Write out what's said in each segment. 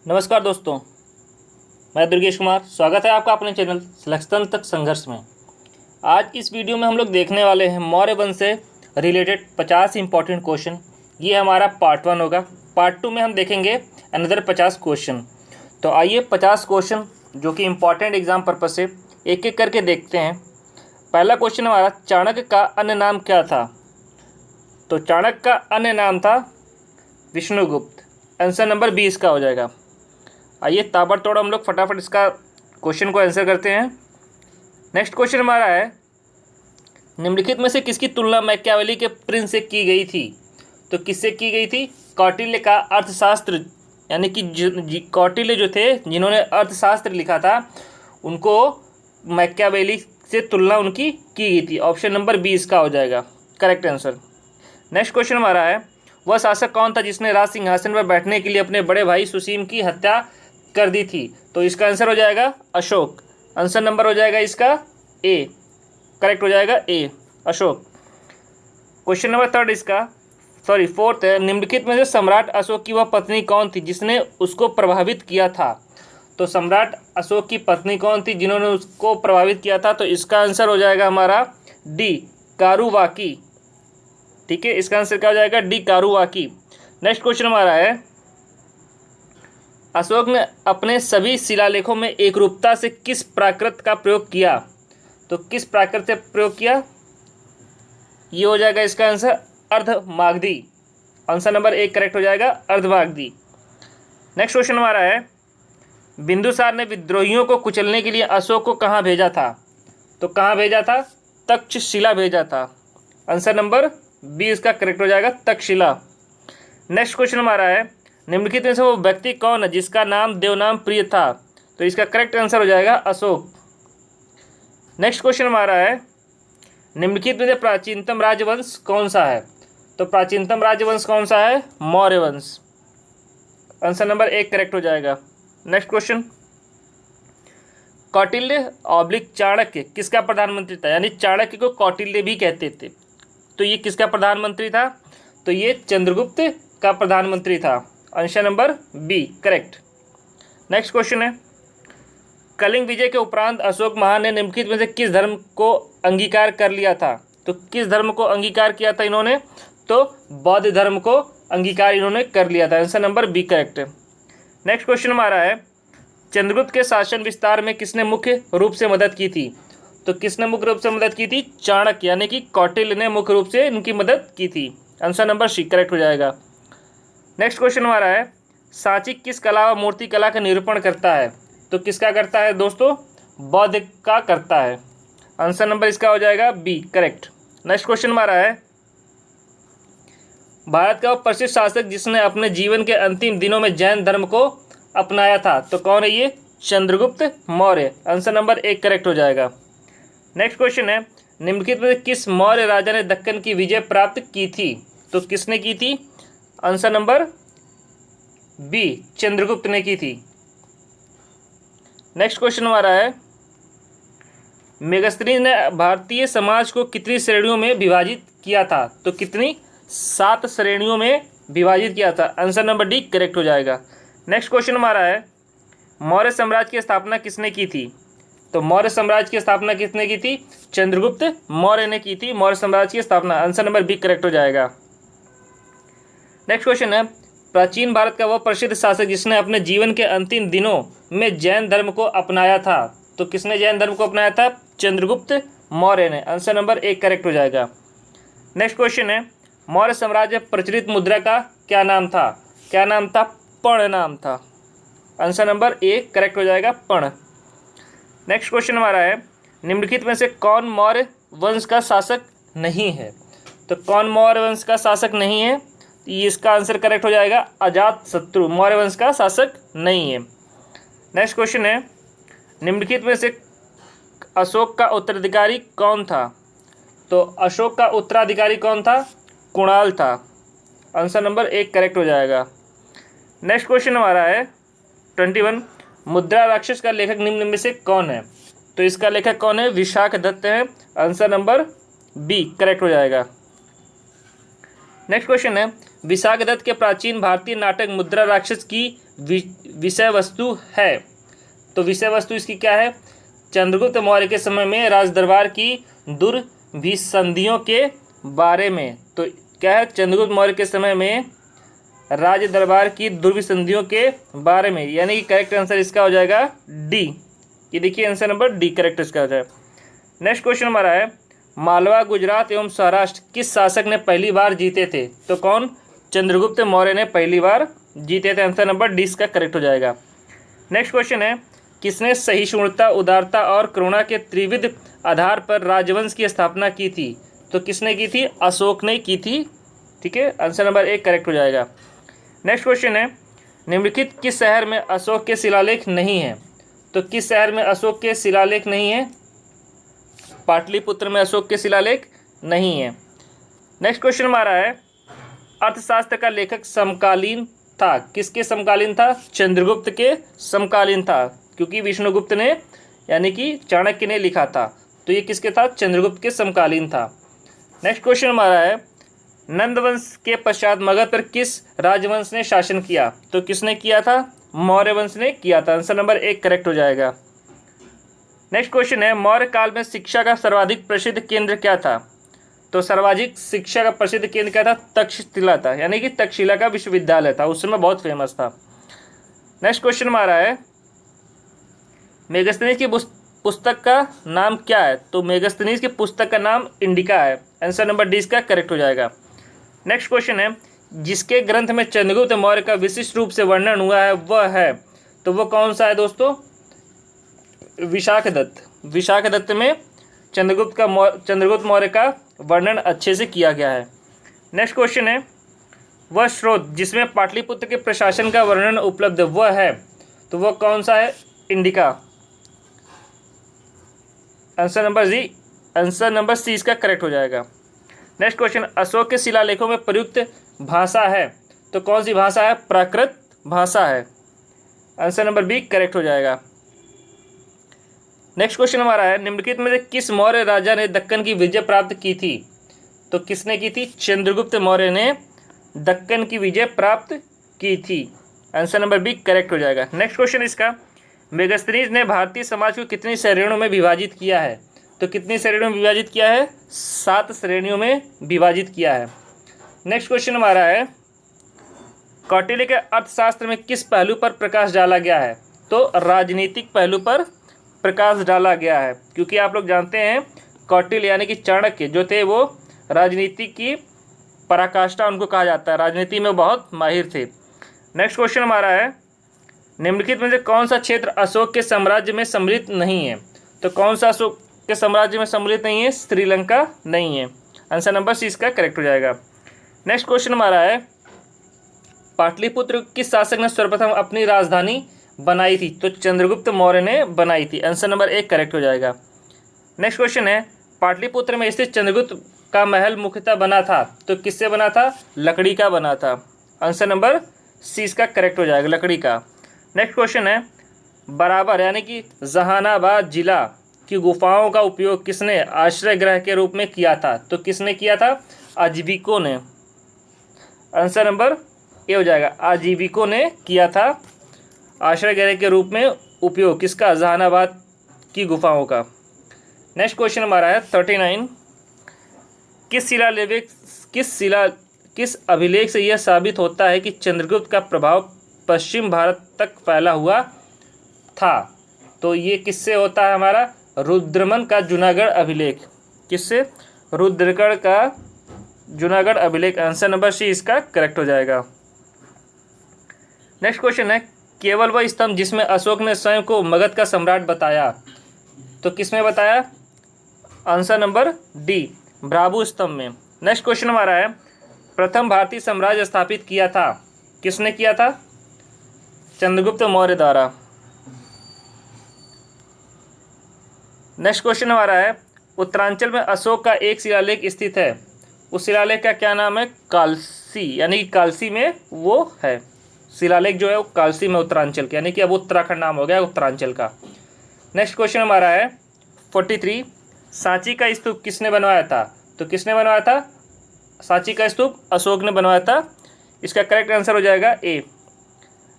नमस्कार दोस्तों, मैं दुर्गेश कुमार। स्वागत है आपका अपने चैनल सिलेक्शन तक संघर्ष में। आज इस वीडियो में हम लोग देखने वाले हैं मौर्य वंश से रिलेटेड 50 इंपॉर्टेंट क्वेश्चन। ये हमारा पार्ट 1 होगा। पार्ट 2 में हम देखेंगे अनदर 50 क्वेश्चन। तो आइए 50 क्वेश्चन जो कि इम्पॉर्टेंट एग्जाम पर्पज से एक एक करके देखते हैं। पहला क्वेश्चन हमारा, चाणक्य का अन्य नाम क्या था? तो चाणक्य का अन्य नाम था विष्णुगुप्त। आंसर नंबर 20 का हो जाएगा। आइए ताबड़तोड़ हम लोग फटाफट इसका क्वेश्चन को आंसर करते हैं। नेक्स्ट क्वेश्चन हमारा है, निम्नलिखित में से किसकी तुलना मैकियावेली के प्रिंस से की गई थी? तो किससे की गई थी? कौटिल्य का अर्थशास्त्र, यानी कि कौटिल्य जो थे जिन्होंने अर्थशास्त्र लिखा था, उनको मैकियावेली से तुलना उनकी की गई थी। ऑप्शन नंबर 20 का हो जाएगा करेक्ट आंसर। नेक्स्ट क्वेश्चन हमारा है, वह शासक कौन था जिसने राज सिंहासन पर बैठने के लिए अपने बड़े भाई सुसीम की हत्या कर दी थी? तो इसका आंसर हो जाएगा अशोक। आंसर नंबर हो जाएगा इसका ए, करेक्ट हो जाएगा ए, अशोक। क्वेश्चन नंबर फोर्थ है, निम्नलिखित में से सम्राट अशोक की वह पत्नी कौन थी जिसने उसको प्रभावित किया था? तो सम्राट अशोक की पत्नी कौन थी जिन्होंने उसको प्रभावित किया था? तो इसका आंसर हो जाएगा हमारा डी, कारुवाकी। ठीक है, इसका आंसर क्या हो जाएगा? डी, कारुवाकी। नेक्स्ट क्वेश्चन हमारा है, अशोक ने अपने सभी शिलालेखों में एकरूपता से किस प्राकृत का प्रयोग किया? तो किस प्राकृत से प्रयोग किया? ये हो जाएगा इसका answer Ardhamagadhi. Answer number 1 correct हो जाएगा, अर्धमागधी। नेक्स्ट क्वेश्चन हमारा है, बिंदुसार ने विद्रोहियों को कुचलने के लिए अशोक को कहाँ भेजा था? तो कहाँ भेजा था? तक्षशिला भेजा था। आंसर नंबर 20 का करेक्ट हो जाएगा, तक्षशिला। नेक्स्ट क्वेश्चन हमारा है, निम्नलिखित में से वो व्यक्ति कौन है जिसका नाम देवनाम प्रिय था? तो इसका करेक्ट आंसर हो जाएगा अशोक। नेक्स्ट क्वेश्चन हमारा है, निम्नलिखित में से प्राचीनतम राजवंश कौन सा है? तो प्राचीनतम राजवंश कौन सा है? मौर्य वंश। आंसर नंबर 1 करेक्ट हो जाएगा। Next question, Kautilya oblique Chanakya किसका प्रधानमंत्री था? यानी चाणक्य को कौटिल्य भी कहते थे। तो ये किसका प्रधानमंत्री था? तो ये चंद्रगुप्त का प्रधानमंत्री था। Answer number B correct. Next question है, कलिंग विजय के उपरांत अशोक महान ने निम्नलिखित में से किस धर्म को अंगीकार कर लिया था? तो किस धर्म को अंगीकार किया था इन्होंने? तो बौद्ध धर्म को अंगीकार इन्होंने कर लिया था। Answer number B correct. Next question हमारा है, चंद्रगुप्त के शासन विस्तार में किसने मुख्य रूप से मदद की थी? तो किसने मुख्य रूप से मदद की थी? चाणक्य, यानी कि कौटिल्य ने मुख्य रूप से इनकी मदद की थी। आंसर नंबर सी करेक्ट हो जाएगा। नेक्स्ट क्वेश्चन हमारा है, सांची किस कला व मूर्ति कला का निरूपण करता है? तो किसका करता है दोस्तों? बौद्ध का करता है। आंसर नंबर इसका हो जाएगा बी करेक्ट। नेक्स्ट क्वेश्चन हमारा है, भारत का वो प्रसिद्ध शासक जिसने अपने जीवन के अंतिम दिनों में जैन धर्म को अपनाया था? तो कौन है ये? Chandragupta Maurya. Answer number 1 correct हो जाएगा। नेक्स्ट क्वेश्चन है, निम्नलिखित में किस मौर्य राजा ने दक्कन की विजय प्राप्त की थी? तो किसने की थी? आंसर नंबर बी, चंद्रगुप्त ने की थी। नेक्स्ट क्वेश्चन हमारा है, मेगस्तीनियस ने भारतीय समाज को कितनी श्रेणियों में विभाजित किया था? तो कितनी? 7 श्रेणियों में विभाजित किया था। आंसर नंबर डी करेक्ट हो जाएगा। नेक्स्ट क्वेश्चन हमारा है, मौर्य साम्राज्य की स्थापना किसने की थी? तो मौर्य साम्राज्य की स्थापना किसने की थी? चंद्रगुप्त मौर्य ने की थी मौर्य साम्राज्य की स्थापना। आंसर नंबर बी करेक्ट हो जाएगा। नेक्स्ट क्वेश्चन है, प्राचीन भारत का वह प्रसिद्ध शासक जिसने अपने जीवन के अंतिम दिनों में जैन धर्म को अपनाया था? तो किसने जैन धर्म को अपनाया था? चंद्रगुप्त मौर्य ने। आंसर नंबर 1 करेक्ट हो जाएगा। नेक्स्ट क्वेश्चन है, मौर्य साम्राज्य प्रचलित मुद्रा का क्या नाम था? क्या नाम था? पर्ण नाम था। आंसर नंबर 1 करेक्ट हो जाएगा, पर्ण। नेक्स्ट क्वेश्चन हमारा है, निम्नलिखित में से कौन मौर्य वंश का शासक नहीं है? तो कौन मौर्य वंश का शासक नहीं है? इसका आंसर करेक्ट हो जाएगा अजातशत्रु मौर्य वंश का शासक नहीं है। नेक्स्ट क्वेश्चन है, निम्नलिखित में से अशोक का उत्तराधिकारी कौन था? तो अशोक का उत्तराधिकारी कौन था? कुणाल था। आंसर नंबर 1 करेक्ट हो जाएगा। नेक्स्ट क्वेश्चन हमारा है 21, मुद्रा राक्षस का लेखक निम्न में से कौन है? तो इसका लेखक कौन है? विशाखदत्त है। आंसर नंबर बी करेक्ट हो जाएगा। नेक्स्ट क्वेश्चन है, विशाखदत्त के प्राचीन भारतीय नाटक मुद्रा राक्षस की विषय वस्तु है। तो विषय वस्तु इसकी क्या है? चंद्रगुप्त मौर्य के समय में राज दरबार की दुर्विसंधियों के बारे में। तो क्या है? चंद्रगुप्त मौर्य के समय में राज दरबार की दुर्विसंधियों के बारे में, यानी कि करेक्ट आंसर इसका हो जाएगा डी। ये देखिए आंसर नंबर डी करेक्ट इसका हो जाएगा। नेक्स्ट क्वेश्चन हमारा है, मालवा, गुजरात एवं सौराष्ट्र किस शासक ने पहली बार जीते थे? तो कौन? चंद्रगुप्त मौर्य ने पहली बार जीते थे। आंसर नंबर डी इसका करेक्ट हो जाएगा। नेक्स्ट क्वेश्चन है, किसने सहिष्णुता, उदारता और करुणा के त्रिविध आधार पर राजवंश की स्थापना की थी? तो किसने की थी? अशोक ने की थी। ठीक है, आंसर नंबर एक करेक्ट हो जाएगा। नेक्स्ट क्वेश्चन है, निम्नलिखित किस शहर में अशोक के शिलालेख नहीं है? तो किस शहर में अशोक के शिलालेख नहीं है? पाटलिपुत्र में अशोक के शिलालेख नहीं है। नेक्स्ट क्वेश्चन हमारा है, अर्थशास्त्र का लेखक समकालीन था, किसके समकालीन था? चंद्रगुप्त के समकालीन था, क्योंकि विष्णुगुप्त ने यानी कि चाणक्य ने लिखा था। तो ये किसके था? चंद्रगुप्त के समकालीन था। नेक्स्ट क्वेश्चन हमारा है, नंदवंश के पश्चात मगध पर किस राजवंश ने शासन किया? तो किसने किया था? मौर्य वंश ने किया था। आंसर नंबर एक करेक्ट हो जाएगा। नेक्स्ट क्वेश्चन है, मौर्य काल में शिक्षा का सर्वाधिक प्रसिद्ध केंद्र क्या था? तो सर्वाधिक शिक्षा का प्रसिद्ध केंद्र क्या था? तक्षशिला था, यानी कि तक्षशिला का विश्वविद्यालय था, उस समय बहुत फेमस था। नेक्स्ट क्वेश्चन हमारा है, मेगास्थनीज की पुस्तक का नाम क्या है? तो मेगास्थनीज की पुस्तक का नाम इंडिका है। आंसर नंबर डी इसका करेक्ट हो जाएगा। नेक्स्ट क्वेश्चन है, जिसके ग्रंथ में चंद्रगुप्त मौर्य का विशिष्ट रूप से वर्णन हुआ है वह है? तो वो कौन सा है दोस्तों? विशाखदत्त। विशाखदत्त में चंद्रगुप्त मौर्य का वर्णन अच्छे से किया गया है। नेक्स्ट क्वेश्चन है, वह स्रोत जिसमें पाटलिपुत्र के प्रशासन का वर्णन उपलब्ध वह है? तो वह कौन सा है? इंडिका। आंसर नंबर सी इसका करेक्ट हो जाएगा। नेक्स्ट क्वेश्चन, अशोक के शिलालेखों में प्रयुक्त भाषा है, तो कौन सी भाषा है? प्राकृत भाषा है। आंसर नंबर बी करेक्ट हो जाएगा। नेक्स्ट क्वेश्चन हमारा है, निम्नलिखित में से किस मौर्य राजा ने दक्कन की विजय प्राप्त की थी? तो किसने की थी? चंद्रगुप्त मौर्य ने दक्कन की विजय प्राप्त की थी। आंसर नंबर बी करेक्ट हो जाएगा। नेक्स्ट क्वेश्चन इसका, मेगास्थनीज ने भारतीय समाज को कितनी श्रेणियों में विभाजित किया है? तो कितनी श्रेणियों में विभाजित किया है? 7 श्रेणियों में विभाजित किया है। नेक्स्ट क्वेश्चन हमारा है, कौटिल्य के अर्थशास्त्र में किस पहलू पर प्रकाश डाला गया है? तो राजनीतिक पहलू पर प्रकाश डाला गया है, क्योंकि आप लोग जानते हैं कौटिल्य यानी कि चाणक्य जो थे वो राजनीति की पराकाष्ठा उनको कहा जाता है, राजनीति में बहुत माहिर थे। नेक्स्ट क्वेश्चन हमारा है, निम्नलिखित में से कौन सा क्षेत्र अशोक के साम्राज्य में सम्मिलित नहीं है? तो कौन सा अशोक के साम्राज्य में सम्मिलित नहीं है? श्रीलंका नहीं है। आंसर नंबर सी इसका करेक्ट हो जाएगा। नेक्स्ट क्वेश्चन हमारा है, पाटलिपुत्र किस शासक ने सर्वप्रथम अपनी राजधानी बनाई थी? तो चंद्रगुप्त मौर्य ने बनाई थी। आंसर नंबर एक करेक्ट हो जाएगा। नेक्स्ट क्वेश्चन है, पाटलिपुत्र में स्थित चंद्रगुप्त का महल मुख्यतः बना था, तो किससे बना था? लकड़ी का बना था। आंसर नंबर सी इसका करेक्ट हो जाएगा, लकड़ी का। नेक्स्ट क्वेश्चन है, बराबर यानी कि जहानाबाद जिला की गुफाओं का उपयोग किसने आश्रय गृह के रूप में किया था? तो किसने किया था? आजीविकों ने। आंसर नंबर ए हो जाएगा, आजीविकों ने किया था आश्रय गृह के रूप में उपयोग किसका? जहानाबाद की गुफाओं का। नेक्स्ट क्वेश्चन हमारा है 39, किस अभिलेख से यह साबित होता है कि चंद्रगुप्त का प्रभाव पश्चिम भारत तक फैला हुआ था? तो ये किससे होता है? हमारा रुद्रमन का जूनागढ़ अभिलेख। किससे? रुद्रगढ़ का जूनागढ़ अभिलेख। आंसर नंबर सी इसका करेक्ट हो जाएगा। नेक्स्ट क्वेश्चन है, केवल वह स्तंभ जिसमें अशोक ने स्वयं को मगध का सम्राट बताया, तो किसमें बताया? आंसर नंबर डी, भ्राभु स्तंभ में। नेक्स्ट क्वेश्चन हमारा है, प्रथम भारतीय साम्राज्य स्थापित किया था, किसने किया था? चंद्रगुप्त मौर्य द्वारा। नेक्स्ट क्वेश्चन हमारा है, उत्तरांचल में अशोक का एक शिलालेख स्थित है, उस शिलालेख का क्या नाम है? कालसी, यानी कि कालसी में वो है शिलालेख जो है वो कालसी में उत्तरांचल का, यानी कि अब उत्तराखंड नाम हो गया उत्तरांचल का। नेक्स्ट क्वेश्चन हमारा है 43, सांची का स्तूप किसने बनवाया था? तो किसने बनवाया था? सांची का स्तूप अशोक ने बनवाया था। इसका करेक्ट आंसर हो जाएगा ए।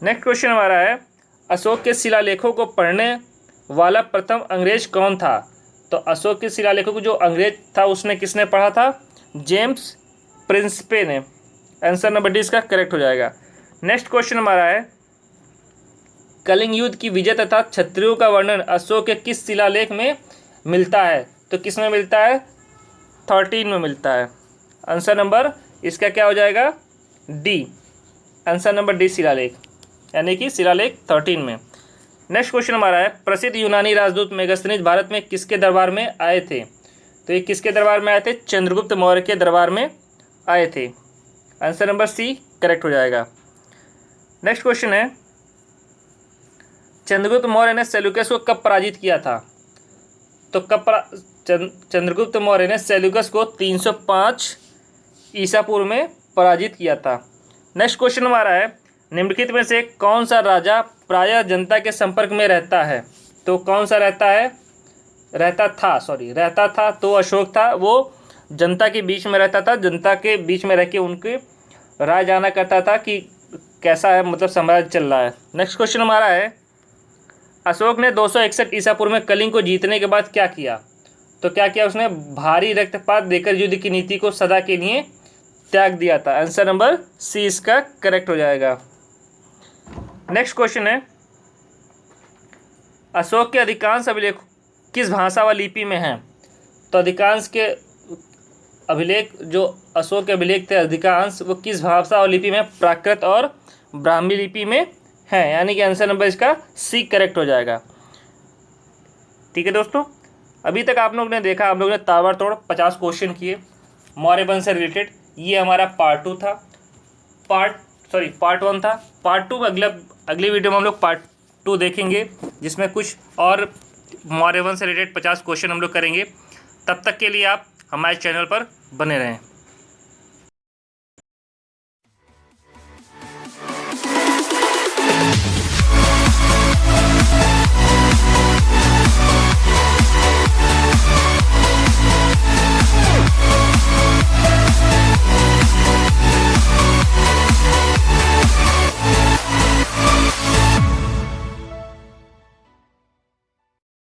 नेक्स्ट क्वेश्चन हमारा है, अशोक के शिलालेखों को पढ़ने वाला प्रथम अंग्रेज कौन था? तो अशोक के शिलालेखों को जो अंग्रेज था उसने किसने पढ़ा था? जेम्स प्रिंसपे ने। आंसर नंबर डी इसका करेक्ट हो जाएगा। नेक्स्ट क्वेश्चन हमारा है, कलिंग युद्ध की विजय तथा क्षत्रियों का वर्णन अशोक के किस शिलालेख में मिलता है? तो किस में मिलता है? 13 में मिलता है। आंसर नंबर इसका क्या हो जाएगा? डी। आंसर नंबर डी शिलालेख, यानी कि शिलालेख 13 में। नेक्स्ट क्वेश्चन हमारा है, प्रसिद्ध यूनानी राजदूत मेगास्थनीज भारत में किसके दरबार में आए थे? तो ये किसके दरबार में आए थे? चंद्रगुप्त मौर्य के दरबार में आए थे। आंसर नंबर सी करेक्ट हो जाएगा। नेक्स्ट क्वेश्चन है, चंद्रगुप्त मौर्य ने सेल्यूकस को कब पराजित किया था? तो चंद्रगुप्त मौर्य ने सेल्यूकस को 305 ईसा पूर्व में पराजित किया था। नेक्स्ट क्वेश्चन हमारा है, निम्नलिखित में से कौन सा राजा प्रायः जनता के संपर्क में रहता है? तो कौन सा रहता था तो अशोक था। वो जनता के बीच में रहता था, जनता के बीच में रह के उनके राय जाना करता था कि कैसा है, मतलब साम्राज्य चल रहा है। नेक्स्ट क्वेश्चन हमारा है, अशोक ने 261 ईसा पूर्व में कलिंग को जीतने के बाद क्या किया? तो क्या किया उसने? भारी रक्तपात देकर युद्ध की नीति को सदा के लिए त्याग दिया था। आंसर नंबर सी इसका करेक्ट हो जाएगा। नेक्स्ट क्वेश्चन है, अशोक के अधिकांश अभिलेख किस भाषा व लिपि में हैं? तो अधिकांश के अभिलेख, जो अशोक के अभिलेख थे अधिकांश, वो किस भाषा और लिपि में? प्राकृत और ब्राह्मी लिपि में है, यानी कि आंसर नंबर इसका सी करेक्ट हो जाएगा। ठीक है दोस्तों, अभी तक आप लोगों ने देखा, आप लोगों ने ताबड़तोड़ 50 क्वेश्चन किए मौर्य वंश से रिलेटेड। ये हमारा पार्ट 2 था, पार्ट 1 था। पार्ट 2 अगली वीडियो में हम लोग पार्ट 2 देखेंगे, जिसमें कुछ और मौर्य वंश से रिलेटेड 50 क्वेश्चन हम लोग करेंगे। तब तक के लिए आप हमारे चैनल पर बने रहें।